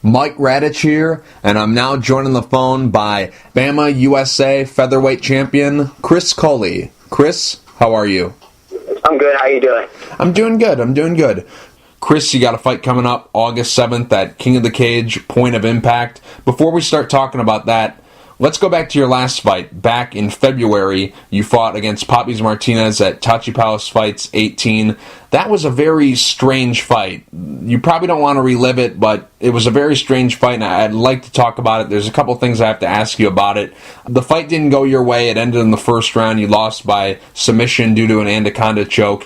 Mike Radich here, and I'm now joined on the phone by BAMMA USA Featherweight champion, Chris Culley. Chris, how are you? I'm good. How you doing? I'm doing good. Chris, you got a fight coming up August 7th at King of the Cage, Point of Impact. Before we start talking about that, let's go back to your last fight. Back in February, you fought against Papis Martinez at Tachi Palace Fights 18. That was a very strange fight. You probably don't want to relive it, but it was a very strange fight, and I'd like to talk about it. There's a couple things I have to ask you about it. The fight didn't go your way. It ended in the first round. You lost by submission due to an anaconda choke.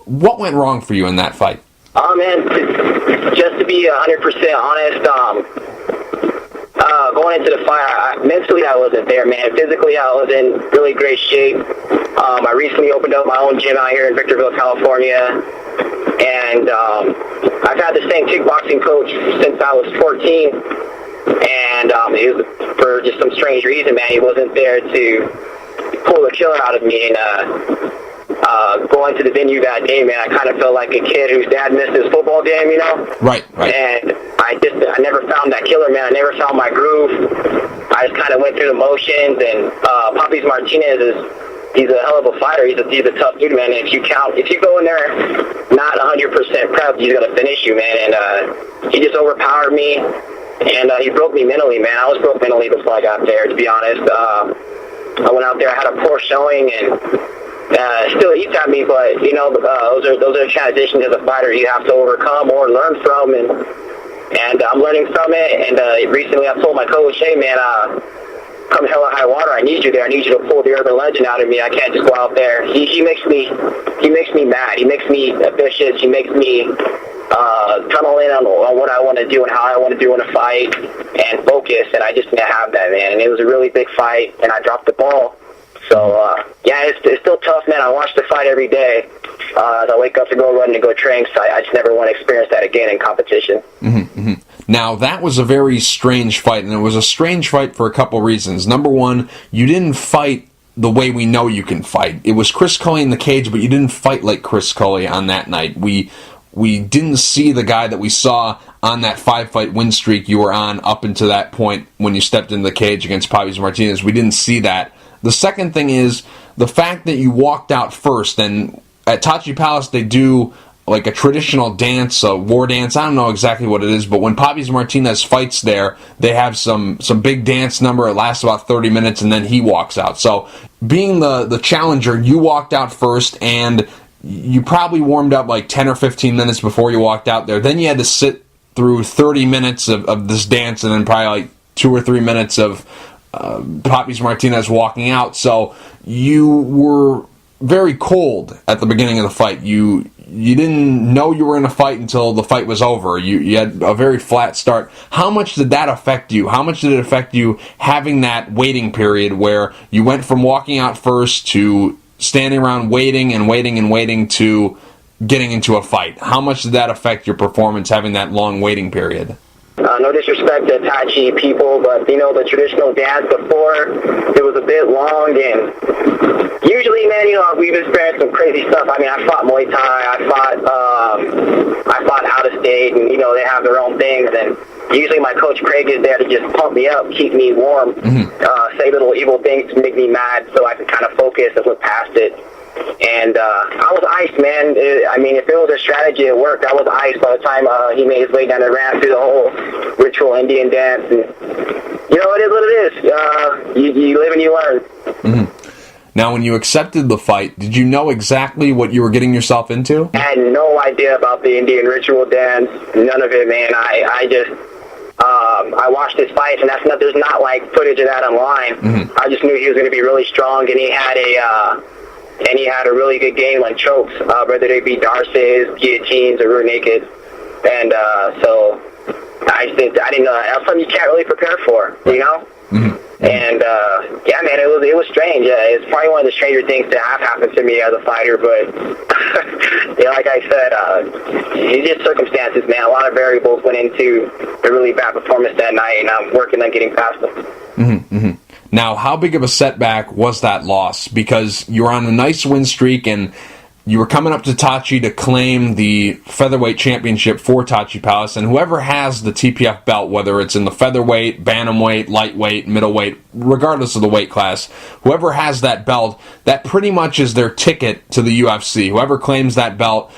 What went wrong for you in that fight? Oh, man, just to be 100% honest, going into the fight, mentally I wasn't there, man. Physically I was in really great shape. I recently opened up my own gym out here in Victorville, California, and I've had the same kickboxing coach since I was 14, and it was for just some strange reason, man. He wasn't there to pull the killer out of me, and going to the venue that day, man, I kind of felt like a kid whose dad missed his football game, you know? Right. And I never found that killer, man. I never found my groove. I just kind of went through the motions, and Papis Martinez he's a hell of a fighter. He's a tough dude, man. And if you go in there not 100% prepped, he's going to finish you, man. And he just overpowered me, and he broke me mentally, man. I was broke mentally before I got there, to be honest. I went out there, I had a poor showing, and still eats at me, but you know, those are transitions as a fighter you have to overcome or learn from, and I'm learning from it. And recently I told my coach, hey man, come hell or high water, I need you there. I need you to pull the urban legend out of me. I can't just go out there. He makes me mad. He makes me ambitious. He makes me tunnel in on what I want to do and how I want to do in a fight and focus. And I just didn't have that, man. And it was a really big fight, and I dropped the ball. So, yeah, it's still tough, man. I watch the fight every day as I wake up to go run and go train, so I just never want to experience that again in competition. Now, that was a very strange fight, and it was a strange fight for a couple reasons. Number one, you didn't fight the way we know you can fight. It was Chris Culley in the cage, but you didn't fight like Chris Culley on that night. We didn't see the guy that we saw on that 5-fight win streak you were on up until that point when you stepped into the cage against Papis Martinez. We didn't see that. The second thing is the fact that you walked out first, and at Tachi Palace they do like a traditional dance, a war dance. I don't know exactly what it is, but when Papis Martinez fights there, they have some big dance number. It lasts about 30 minutes, and then he walks out. So being the challenger, you walked out first, and you probably warmed up like 10 or 15 minutes before you walked out there. Then you had to sit through 30 minutes of this dance, and then probably like 2 or 3 minutes of Papis Martinez walking out. So you were very cold at the beginning of the fight. You didn't know you were in a fight until the fight was over. You had a very flat start. How much did that affect you? How much did it affect you having that waiting period where you went from walking out first to standing around waiting to getting into a fight? How much did that affect your performance, having that long waiting period? No disrespect to Tachi people, but you know, the traditional dance before, it was a bit long, and usually, man, you know, we've experienced some crazy stuff. I mean, I fought Muay Thai, I fought out of state, and you know, they have their own things, and usually my coach Craig is there to just pump me up, keep me warm, say little evil things to make me mad so I can kind of focus and look past it. And I was iced, man. I mean, if it was a strategy, it worked. I was iced by the time he made his way down the ramp through the whole ritual Indian dance. And, you know, it is what it is. You live and you learn. Now, when you accepted the fight, did you know exactly what you were getting yourself into? I had no idea about the Indian ritual dance. None of it, man. I just... I watched his fights, and there's not like footage of that online. I just knew he was going to be really strong, and he had a really good game on chokes, whether they be darces, guillotines, or rear naked. And so I didn't know. That's something you can't really prepare for, you know. And yeah, man, it was strange. It's probably one of the stranger things that have happened to me as a fighter. But yeah, like I said, it's just circumstances, man. A lot of variables went into a really bad performance that night, and I'm working on getting past them. Now, how big of a setback was that loss? Because you were on a nice win streak, and you were coming up to Tachi to claim the featherweight championship for Tachi Palace, and whoever has the TPF belt, whether it's in the featherweight, bantamweight, lightweight, middleweight, regardless of the weight class, whoever has that belt, that pretty much is their ticket to the UFC. Whoever claims that belt,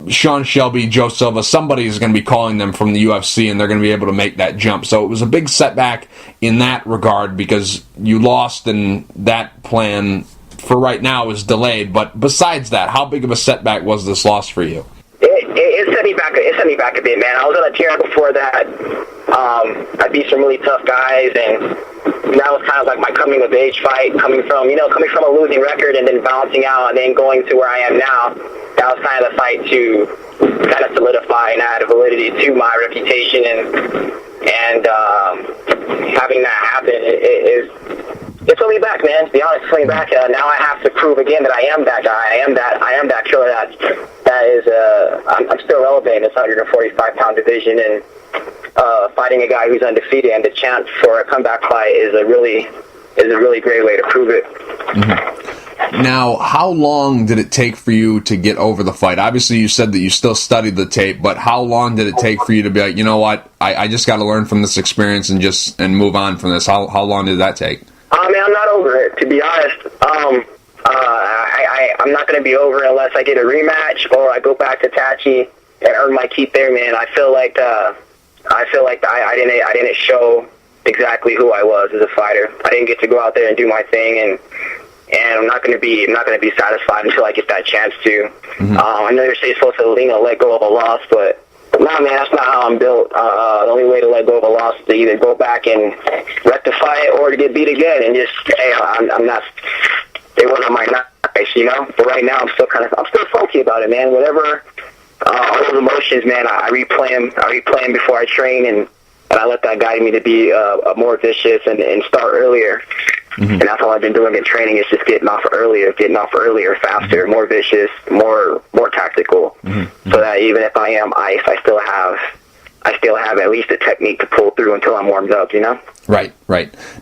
Sean Shelby, Joe Silva, somebody is going to be calling them from the UFC, and they're going to be able to make that jump. So it was a big setback in that regard because you lost, and that plan for right now is delayed. But besides that, how big of a setback was this loss for you? It set me back. It set me back a bit, man. I was on a tear before that. I beat some really tough guys, and that was kind of like my coming of age fight, coming from a losing record and then bouncing out and then going to where I am now. That was kind of the fight to kind of solidify and add validity to my reputation, and having that happen it put me back, man. To be honest, it put me back. Now I have to prove again that I am that guy. I am that killer. That is. I'm still relevant in this 145-pound division, and fighting a guy who's undefeated and the chance for a comeback fight is a really great way to prove it. Mm-hmm. Now, how long did it take for you to get over the fight? Obviously, you said that you still studied the tape, but how long did it take for you to be like, you know what, I just got to learn from this experience and move on from this? How long did that take? Man, I'm not over it, to be honest. I'm not going to be over it unless I get a rematch or I go back to Tachi and earn my keep there, man. I feel like I didn't show exactly who I was as a fighter. I didn't get to go out there and do my thing, and I'm not going to be satisfied until I get that chance to. Mm-hmm. I know you're supposed to let go of a loss, but no, man, that's not how I'm built. The only way to let go of a loss is to either go back and rectify it or to get beat again. And just, hey, I'm not. It wasn't my nice, you know. But right now, I'm still salty about it, man. Whatever, all those emotions, man. I replay them before I train, and I let that guide me to be more vicious and start earlier. Mm-hmm. And that's all I've been doing in training is just getting off earlier, faster, mm-hmm. more vicious, more tactical. Mm-hmm. So that even if I am ice, I still have at least a technique to pull through until I'm warmed up, you know? Right.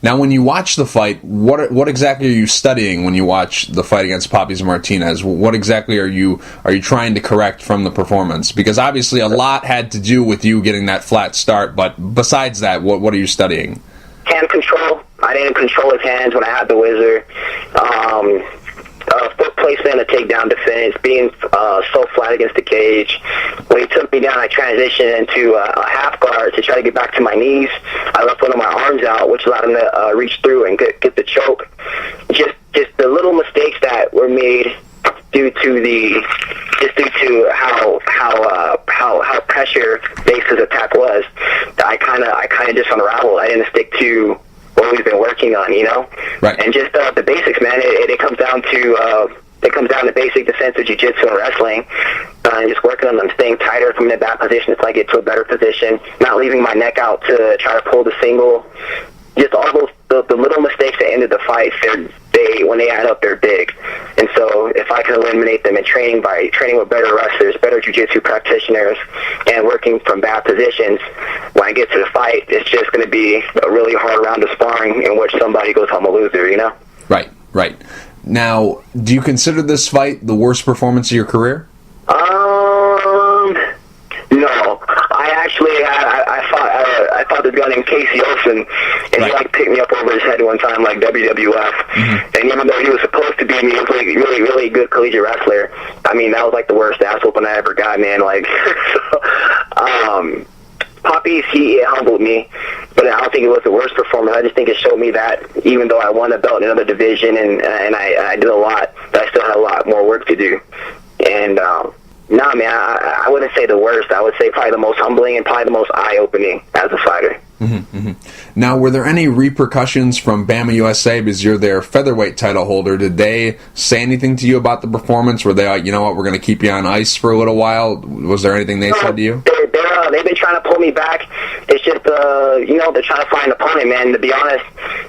Now, when you watch the fight, what exactly are you studying when you watch the fight against Papis Martinez? What exactly are you trying to correct from the performance? Because obviously a lot had to do with you getting that flat start, but besides that, what are you studying? Hand control. I didn't control his hands when I had the whizzer. Foot placement, a takedown defense, being so flat against the cage. When he took me down, I transitioned into a half guard to try to get back to my knees. I left one of my arms out, which allowed him to reach through and get the choke. Just the little mistakes that were made due to how pressure based his attack was. I kind of just unraveled. I didn't stick to what we've been working on, you know. Right. And just the basics, man. It comes down to basic defensive jiu-jitsu and wrestling, and just working on them, staying tighter from the back position until I get to a better position, not leaving my neck out to try to pull the single. Just all those the little mistakes that ended the fight. When they add up, they're big. And so if I can eliminate them in training by training with better wrestlers, better jiu-jitsu practitioners, and working from bad positions, when I get to the fight, it's just going to be a really hard round of sparring in which somebody goes home a loser, you know? Right. Now, do you consider this fight the worst performance of your career? No. I fought this guy named Casey Olsen, and right. He picked me up over his head one time like WWF. Mm-hmm. And even though he was supposed to beat me, he was like really, really good collegiate wrestler. I mean, that was like the worst ass whooping I ever got, man. Poppy, he humbled me, but I don't think it was the worst performance. I just think it showed me that even though I won a belt in another division and I did a lot, that I still had a lot more work to do. And no, man, I wouldn't say the worst. I would say probably the most humbling and probably the most eye-opening as a fighter. Mm-hmm, mm-hmm. Now, were there any repercussions from BAMMA USA because you're their featherweight title holder? Did they say anything to you about the performance? Were they like, you know what, we're going to keep you on ice for a little while? Was there anything they said to you? They've been trying to pull me back. It's just, they're trying to find an opponent, man. To be honest,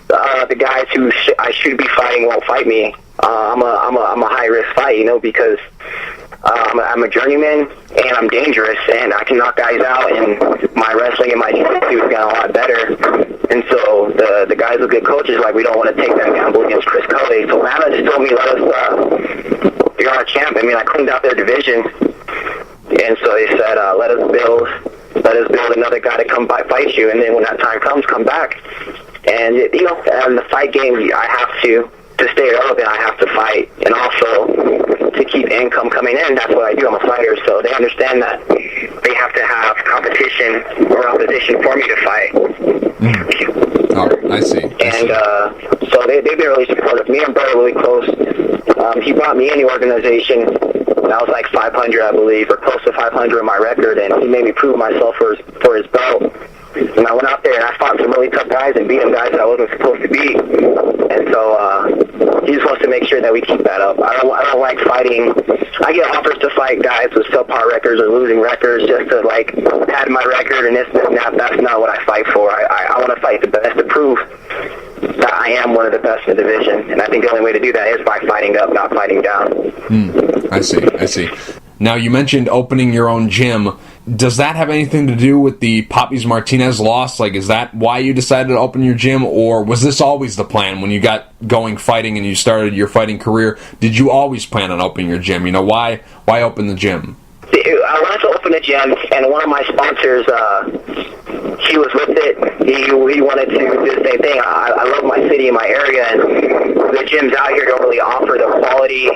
the guys who I should be fighting won't fight me. I'm a high-risk fight, because I'm a journeyman and I'm dangerous and I can knock guys out, and my wrestling and my jiu-jitsu has gotten a lot better. And so the guys with good coaches, we don't want to take that gamble against Chris Culley. So BAMMA just told me, you're our champ. I mean, I cleaned out their division, and so they said, let us build another guy to come fight you, and then when that time comes, come back. And in the fight game, I have to stay relevant, I have to fight, and also to keep income coming in. That's what I do. I'm a fighter, so they understand that they have to have competition or opposition for me to fight. Oh, I see. And so they've been really supportive. Me and Bert are really close. He brought me in the organization. I was like 500, I believe, or close to 500 in my record, and he made me prove myself for his belt. And I went out there and I fought some really tough guys and beat them guys that I wasn't supposed to beat. And so he just wants to make sure that we keep that up. I don't like fighting. I get offers to fight guys with subpar records or losing records just to like pad my record and this and that. That's not what I fight for. I want to fight the best to prove that I am one of the best in the division. And I think the only way to do that is by fighting up, not fighting down. I see. Now, you mentioned opening your own gym. Does that have anything to do with the Poppies Martinez loss? Like, is that why you decided to open your gym, or was this always the plan when you got going fighting and you started your fighting career? Did you always plan on opening your gym? Why open the gym? I wanted to open a gym, and one of my sponsors, he was with it. He wanted to do the same thing. I love my city and my area, and the gyms out here don't really offer the quality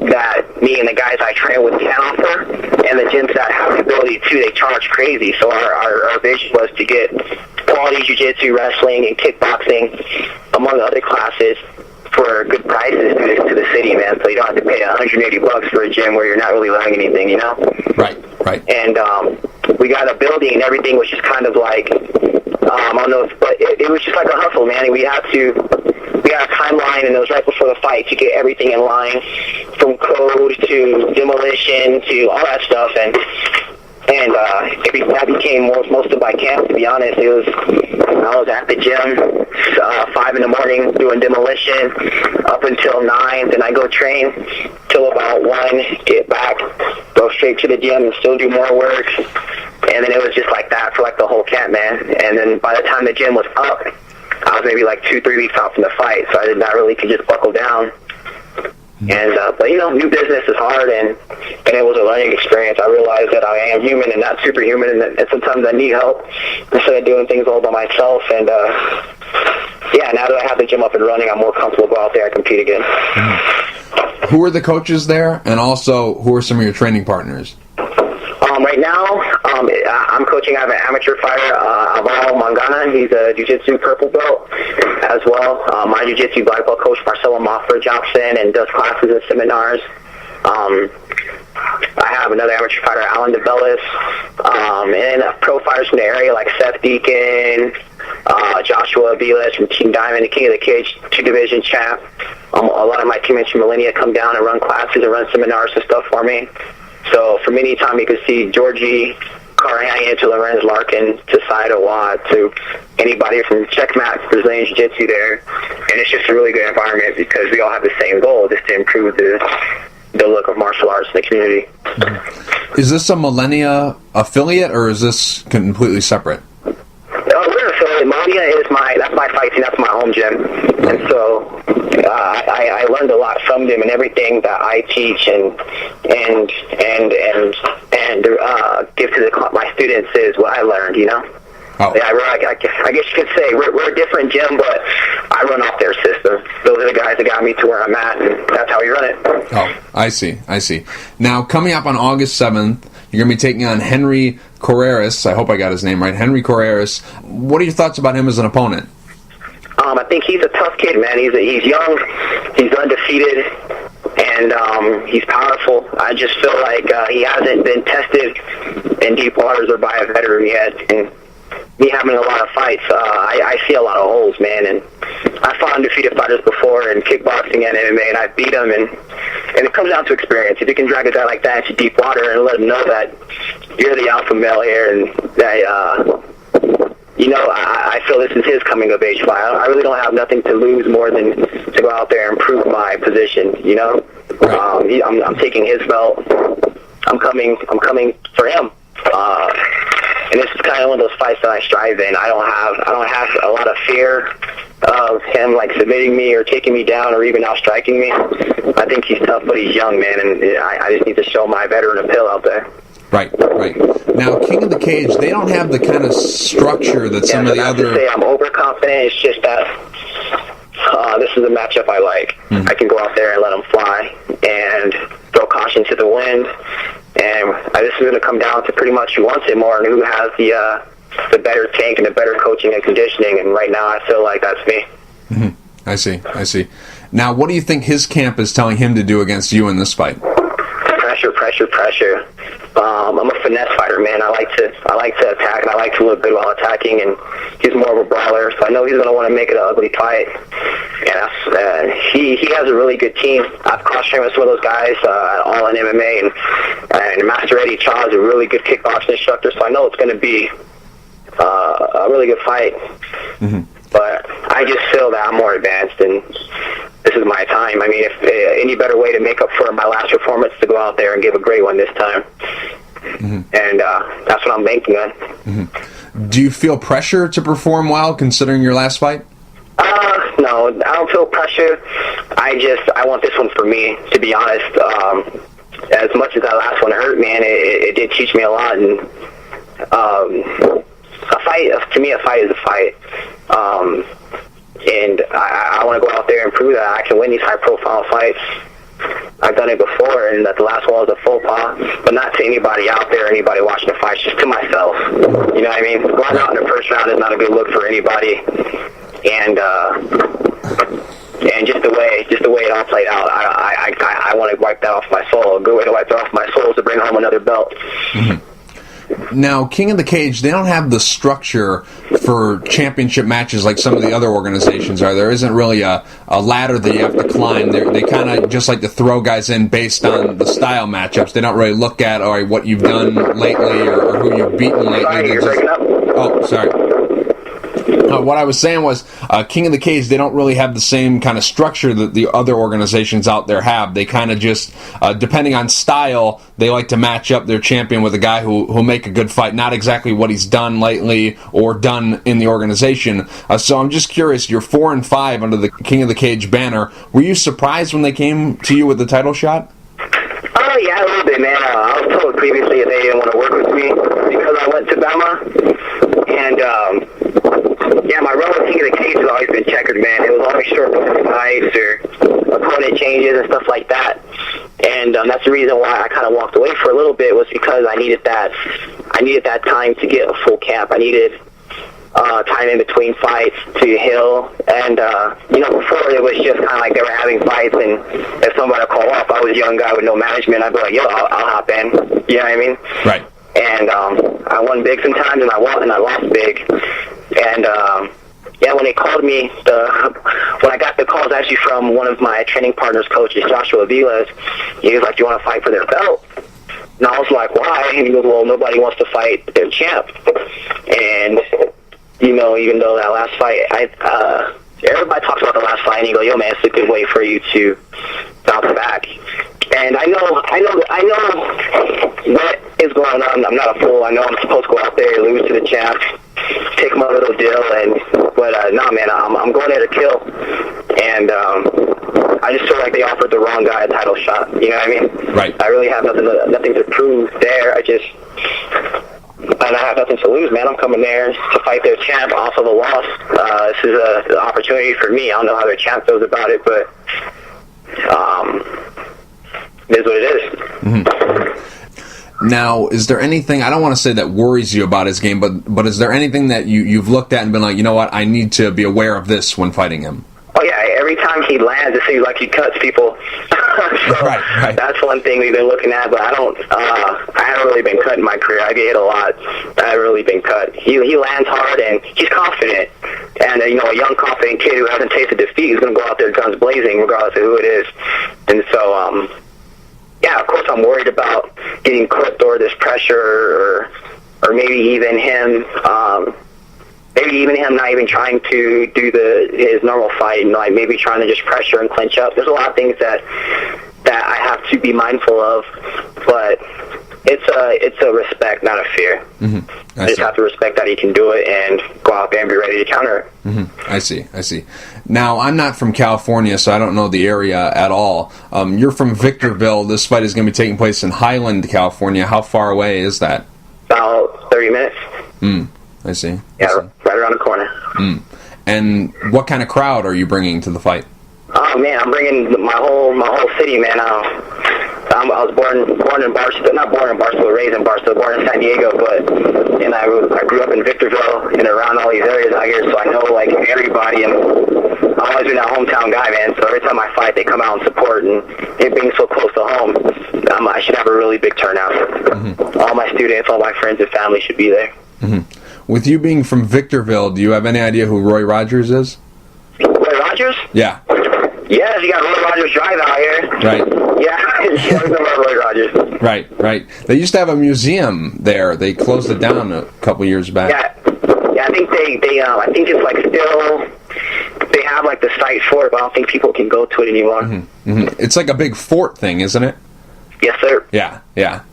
that me and the guys I train with can offer, and the gyms that have the ability to, they charge crazy. So our vision was to get quality jiu-jitsu, wrestling, and kickboxing, among other classes, for good prices to the city, man. So you don't have to pay $180 for a gym where you're not really learning anything, you know? Right. And we got a building, and everything was just kind of like, I don't know, but it was just like a hustle, man. We had a timeline, and it was right before the fight to get everything in line, from code to demolition to all that stuff, and that became most of my camp, to be honest. I was at the gym 5 in the morning doing demolition up until 9, then I go train till about 1, get back, go straight to the gym and still do more work, and then it was just like that for like the whole camp, man. And then by the time the gym was up, I was maybe like 2-3 weeks out from the fight, so I could just buckle down. And but new business is hard, and it was a learning experience. I realized that I am human and not superhuman, and sometimes I need help instead of doing things all by myself. And now that I have the gym up and running, I'm more comfortable to go out there and compete again. Who are the coaches there, and also who are some of your training partners? Right now, I'm coaching. I have an amateur fighter, Alvaro Mangana. He's a jiu-jitsu purple belt as well. My jiu-jitsu black belt coach, Marcelo Moffer, drops in and does classes and seminars. I have another amateur fighter, Alan DeBellis, and pro fighters from the area like Seth Deacon, Joshua Vilas from Team Diamond, the King of the Cage 2-division champ. A lot of my teammates from Millennia come down and run classes and run seminars and stuff for me. So from any time you can see Georgie Carhanian to Lorenz Larkin to Saito Watt to anybody from Checkmat Brazilian Jiu-Jitsu there. And it's just a really good environment because we all have the same goal, just to improve the look of martial arts in the community. Is this a Millennia affiliate, or is this completely separate? We're an affiliate. Millennia is that's my fight team, that's my home gym. And so I learned a lot from them, and everything that I teach and give to my students is what I learned, Oh. Yeah, I guess you could say we're a different gym, but I run off their system. Those are the guys that got me to where I'm at, and that's how we run it. Oh, I see. Now, coming up on August 7th, you're going to be taking on Henry Correras. I hope I got his name right. Henry Correras. What are your thoughts about him as an opponent? I think he's a tough kid, man. He's young, he's undefeated, and he's powerful. I just feel like he hasn't been tested in deep waters or by a veteran yet. And me having a lot of fights, I see a lot of holes, man. And I fought undefeated fighters before in kickboxing and MMA, and I beat them. And it comes down to experience. If you can drag a guy like that into deep water and let him know that you're the alpha male here, and that I feel this is his coming of age fight. I really don't have nothing to lose more than to go out there and prove my position. Right. I'm taking his belt. I'm coming for him. And this is kind of one of those fights that I strive in. I don't have a lot of fear. of him like submitting me or taking me down or even out striking me. I think he's tough, but he's young, man, and I just need to show my veteran appeal out there. Right. Now, King of the Cage, they don't have the kind of structure that some of the other... To say I'm overconfident. It's just that this is a matchup I like. Mm-hmm. I can go out there and let them fly and throw caution to the wind. And this is going to come down to pretty much who wants it more and who has the better tank and the better coaching and conditioning. And right now, I feel like that's me. Mm-hmm. I see. Now, what do you think his camp is telling him to do against you in this fight? Pressure. I'm a finesse fighter, man. I like to attack, and I like to look good while attacking. And he's more of a brawler, so I know he's going to want to make it an ugly fight. And he has a really good team. I've cross-trained with some of those guys, all in MMA, and Master Radich is a really good kickboxing instructor, so I know it's going to be a really good fight. Mm-hmm. But I just feel that I'm more advanced, and this is my time. I mean, if any better way to make up for my last performance to go out there and give a great one this time. Mm-hmm. And that's what I'm banking on. Mm-hmm. Do you feel pressure to perform well, considering your last fight? No, I don't feel pressure. I want this one for me, to be honest. As much as that last one hurt, man, it did teach me a lot. And to me, a fight is a fight. And I want to go out there and prove that I can win these high-profile fights. I've done it before, and that the last one was a faux pas, but not to anybody out there, anybody watching the fight, just to myself. You know what I mean? Going out in the first round is not a good look for anybody, and just the way it all played out, I want to wipe that off my soul. A good way to wipe that off my soul is to bring home another belt. Mm-hmm. Now, King of the Cage, they don't have the structure for championship matches like some of the other organizations are. There isn't really a ladder that you have to climb. They kind of just like to throw guys in based on the style matchups. They don't really look at what you've done lately or who you've beaten lately. Sorry, you're breaking up. Oh, sorry. What I was saying was, King of the Cage, they don't really have the same kind of structure that the other organizations out there have. They kind of just, depending on style, they like to match up their champion with a guy who'll make a good fight, not exactly what he's done lately or done in the organization. So I'm just curious, you're 4-5 under the King of the Cage banner. Were you surprised when they came to you with the title shot? Oh, yeah, a little bit, man. I was told previously that they didn't want to work with me because I went to BAMMA, and yeah, my run with King of the Cage has always been checkered, man. It was always short fights or opponent changes and stuff like that. And that's the reason why I kind of walked away for a little bit, was because I needed that time to get a full camp. I needed time in between fights to heal. And, before it was just kind of like they were having fights, and if somebody would call off, I was a young guy with no management, I'd be like, I'll hop in. You know what I mean? Right. And I won big sometimes, and I lost big. And when they called me, when I got the calls actually from one of my training partners' coaches, Joshua Vilas, he was like, "Do you want to fight for their belt?" And I was like, "Why?" And he goes, "Well, nobody wants to fight their champ." And even though that last fight, everybody talks about the last fight, and you go, "Yo, man, it's a good way for you to bounce back." And I know what is going on. I'm not a fool. I know I'm supposed to go out there, lose to the champ, take my little deal, but man, I'm going there to kill. And I just feel like they offered the wrong guy a title shot. You know what I mean? Right. I really have nothing to prove there. And I have nothing to lose, man. I'm coming there to fight their champ off of a loss. This is an opportunity for me. I don't know how their champ feels about it, but it is what it is. Mm-hmm. Now, is there anything, I don't want to say that worries you about his game, but is there anything that you've looked at and been like, you know what, I need to be aware of this when fighting him? Oh, yeah, every time he lands, it seems like he cuts people. So right. That's one thing we've been looking at, but I haven't really been cut in my career. I get hit a lot. I haven't really been cut. He lands hard, and he's confident. And, a young, confident kid who hasn't tasted defeat is going to go out there guns blazing, regardless of who it is. And so, yeah, of course I'm worried about getting clipped or this pressure or maybe even him not even trying to do his normal fight, and like maybe trying to just pressure and clinch up. There's a lot of things that I have to be mindful of, but It's a respect, not a fear. I just have to respect that he can do it and go out there and be ready to counter it. I see. Now, I'm not from California, so I don't know the area at all. You're from Victorville. This fight is going to be taking place in Highland, California. How far away is that? About 30 minutes. I see. Yeah, right around the corner. And what kind of crowd are you bringing to the fight? Oh man, I'm bringing my whole city, man. I was born in Barstow, not born in Barstow, raised in Barstow, born in San Diego, and I grew up in Victorville and around all these areas out here, so I know like everybody, and I've always been that hometown guy, man. So every time I fight, they come out and support, and it being so close to home, I should have a really big turnout. All my students, all my friends and family should be there. With you being from Victorville, do you have any idea who Roy Rogers is? Roy Rogers? Yeah. Yes, you got Roy Rogers Drive out here. Right. Yeah, I remember Roy Rogers. Right. They used to have a museum there. They closed it down a couple years back. Yeah. I think I think it's like still. They have like the site for it, but I don't think people can go to it anymore. It's like a big fort thing, isn't it? Yes, sir. Yeah.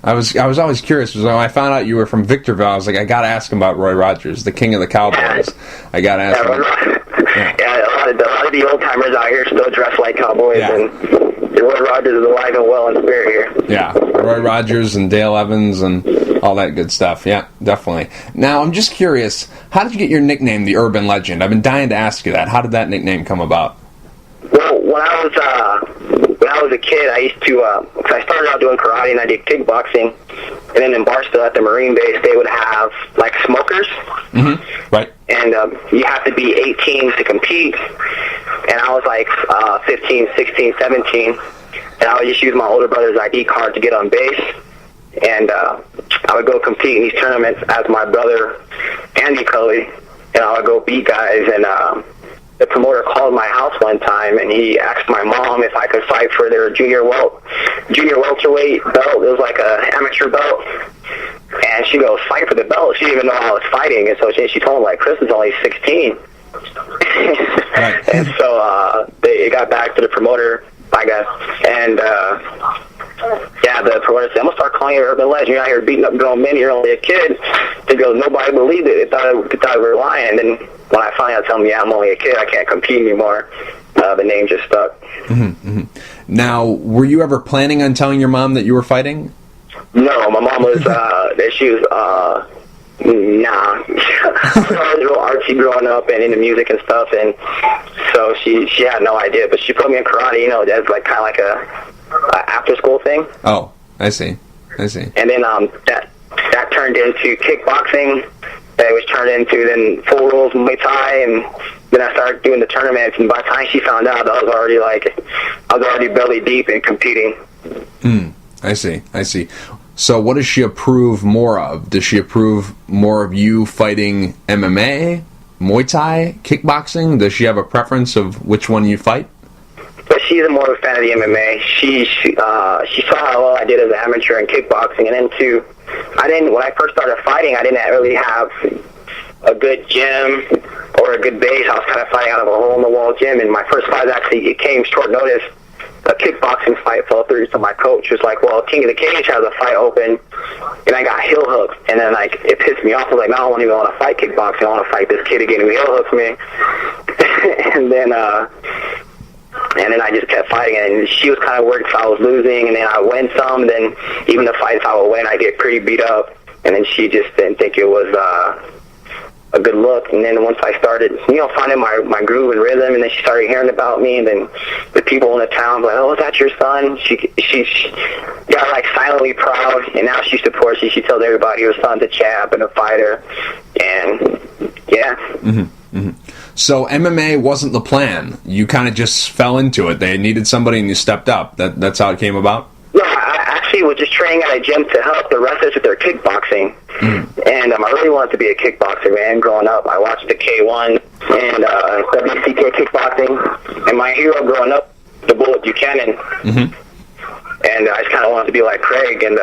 I was always curious because when I found out you were from Victorville, I was like, I gotta ask him about Roy Rogers, the king of the Cowboys. I gotta ask him. A lot of the old timers out here still dress like cowboys, and Roy Rogers is alive and well in spirit here. Yeah, Roy Rogers and Dale Evans and all that good stuff. Yeah, definitely. Now, I'm just curious, how did you get your nickname, the Urban Legend? I've been dying to ask you that. How did that nickname come about? Well, when I was a kid, I used to, cause I started out doing karate and I did kickboxing, and then in Barstow at the Marine base, they would have like smokers. Right. And you have to be 18 to compete, and I was like 15, 16, 17, and I would just use my older brother's ID card to get on base, and I would go compete in these tournaments as my brother, Andy Culley, and I would go beat guys, and the promoter called my house one time, and he asked my mom if I could fight for their junior welterweight belt. It was like a amateur belt. And she goes, fight for the belt. She didn't even know I was fighting. And so she told him, like, Chris is only 16. Right. And so it got back to the promoter, I guess. And, the promoter said, I'm going to start calling you Urban Legend. You're out here beating up grown men. You're only a kid. He goes, nobody believed it. They thought we were lying. And then when I finally told him, I'm only a kid, I can't compete anymore, the name just stuck. Now, were you ever planning on telling your mom that you were fighting? No, my mom was, she was, nah. I was real artsy growing up and into music and stuff, and so she had no idea, but she put me in karate, as like kind of like a after school thing. Oh, I see. And then that turned into kickboxing. It was turned into then full rules Muay Thai, and then I started doing the tournaments, and by the time she found out, I was already belly deep in competing. I see. So what does she approve more of? Does she approve more of you fighting MMA, Muay Thai, kickboxing? Does she have a preference of which one you fight? But she's more of a fan of the MMA. She saw how well I did as an amateur in kickboxing, and then too, when I first started fighting, I didn't really have a good gym or a good base. I was kind of fighting out of a hole-in-the-wall gym, and my first fight it came short notice. A kickboxing fight fell through, so my coach was like, well, King of the Cage has a fight open, and I got heel hooked, and then it pissed me off. I was like, no, I don't even want to fight kickboxing. I want to fight this kid again who heel hooks me. and then I just kept fighting, and she was kind of worried if I was losing, and then I win some, then even the fights I would win, I get pretty beat up, and then she just didn't think it was a good look. And then once I started, finding my groove and rhythm, and then she started hearing about me, and then the people in the town were like, oh, is that your son? She got like silently proud, and now she supports you. She tells everybody her son's a champ and a fighter, and yeah. So MMA wasn't the plan. You kind of just fell into it. They needed somebody, and you stepped up. That's how it came about? No, I actually was just training at a gym to help the wrestlers with their kickboxing. And I really wanted to be a kickboxer, man. Growing up, I watched the K1 and WCK kickboxing. And my hero growing up, the Bullet Buchanan. And I just kind of wanted to be like Craig, and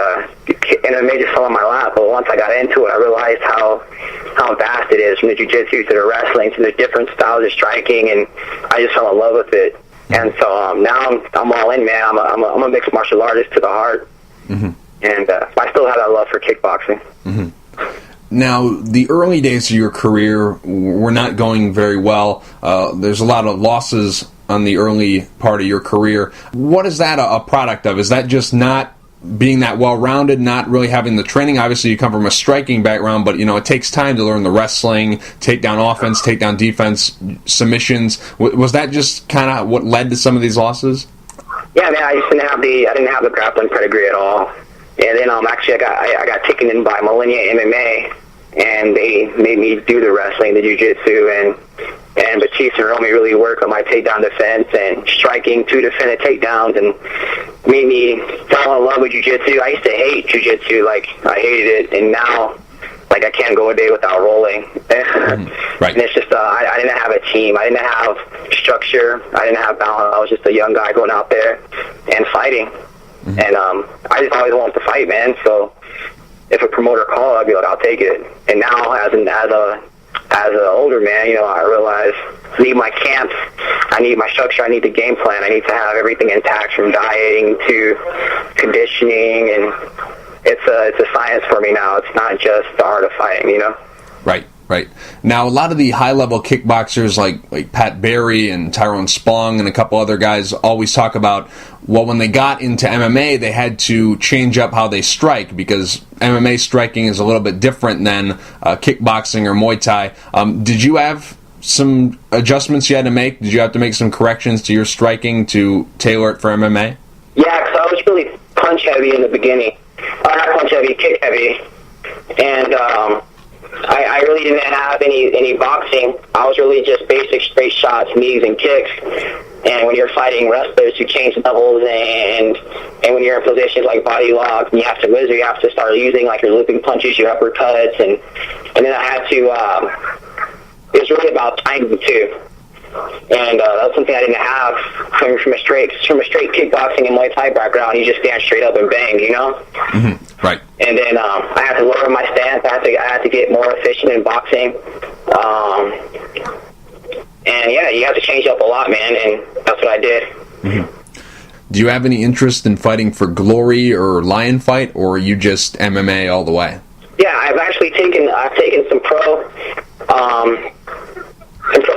it just fell on my lap. But once I got into it, I realized how vast it is, from the jiu-jitsu to the wrestling to the different styles of striking, and I just fell in love with it. And so now I'm all in, man. I'm a mixed martial artist to the heart. And I still have that love for kickboxing. Mm-hmm. Now, the early days of your career were not going very well. There's a lot of losses on the early part of your career. What is that a product of? Is that just not being that well-rounded, not really having the training? Obviously, you come from a striking background, but, it takes time to learn the wrestling, take down offense, take down defense, submissions. Was that just kind of what led to some of these losses? Yeah, man, I didn't have the grappling pedigree at all. And then actually I got taken in by Millennia MMA, and they made me do the wrestling, the jiu-jitsu, and Batista and Romy really work on my takedown defense and striking to defend the takedowns, and made me fall in love with jiu-jitsu. I used to hate jiu-jitsu, like I hated it, and now like I can't go a day without rolling. Right. And it's just I didn't have a team. I didn't have structure. I didn't have balance. I was just a young guy going out there and fighting. Mm-hmm. And I just always wanted to fight, man. So if a promoter called, I'd be like, I'll take it. And now as an older man, I realize I need my camps, I need my structure, I need the game plan, I need to have everything intact from dieting to conditioning, and it's a science for me now. It's not just the art of fighting, Right. Now, a lot of the high-level kickboxers like Pat Barry and Tyrone Spong and a couple other guys always talk about, well, when they got into MMA, they had to change up how they strike because MMA striking is a little bit different than kickboxing or Muay Thai. Did you have some adjustments you had to make? Did you have to make some corrections to your striking to tailor it for MMA? Yeah, because I was really punch-heavy in the beginning. Not punch-heavy, kick-heavy. And I really didn't have any boxing. I was really just basic straight shots, knees, and kicks. And when you're fighting wrestlers, you change levels, and when you're in positions like body locks, and you have to wizard, you have to start using like your looping punches, your uppercuts, and then I had to. It was really about timing too, and that's something I didn't have coming from a straight kickboxing and Muay Thai background. You just stand straight up and bang, Mm-hmm. Right. And then I had to lower my stance. I had to get more efficient in boxing. And yeah, you have to change up a lot, man, and that's what I did. Mm-hmm. Do you have any interest in fighting for Glory or Lion Fight, or are you just MMA all the way? Yeah, I've taken some pro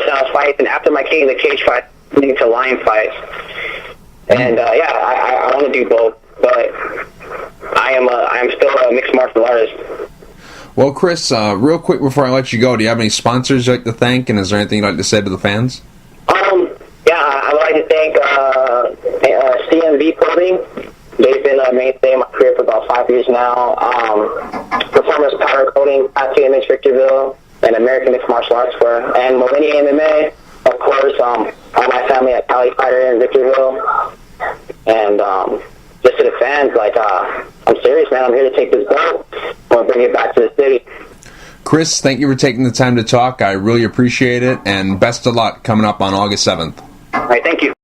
style fights, and after my King of the Cage fight, I'm into Lion fights. And I want to do both, but I am still a mixed martial artist. Well, Chris, real quick before I let you go, do you have any sponsors you'd like to thank, and is there anything you'd like to say to the fans? I would like to thank CMV Clothing. They've been a mainstay in my career for about 5 years now. Performance Powder Coating, Tattoo Image Victorville, and American Mixed Martial Arts Wear, and Millennia MMA, of course, all my family at Cali Fighter in Victorville, and just to the fans, I'm serious, man. I'm here to take this belt. I want to bring it back to the city. Chris, thank you for taking the time to talk. I really appreciate it, and best of luck coming up on August 7th. All right, thank you.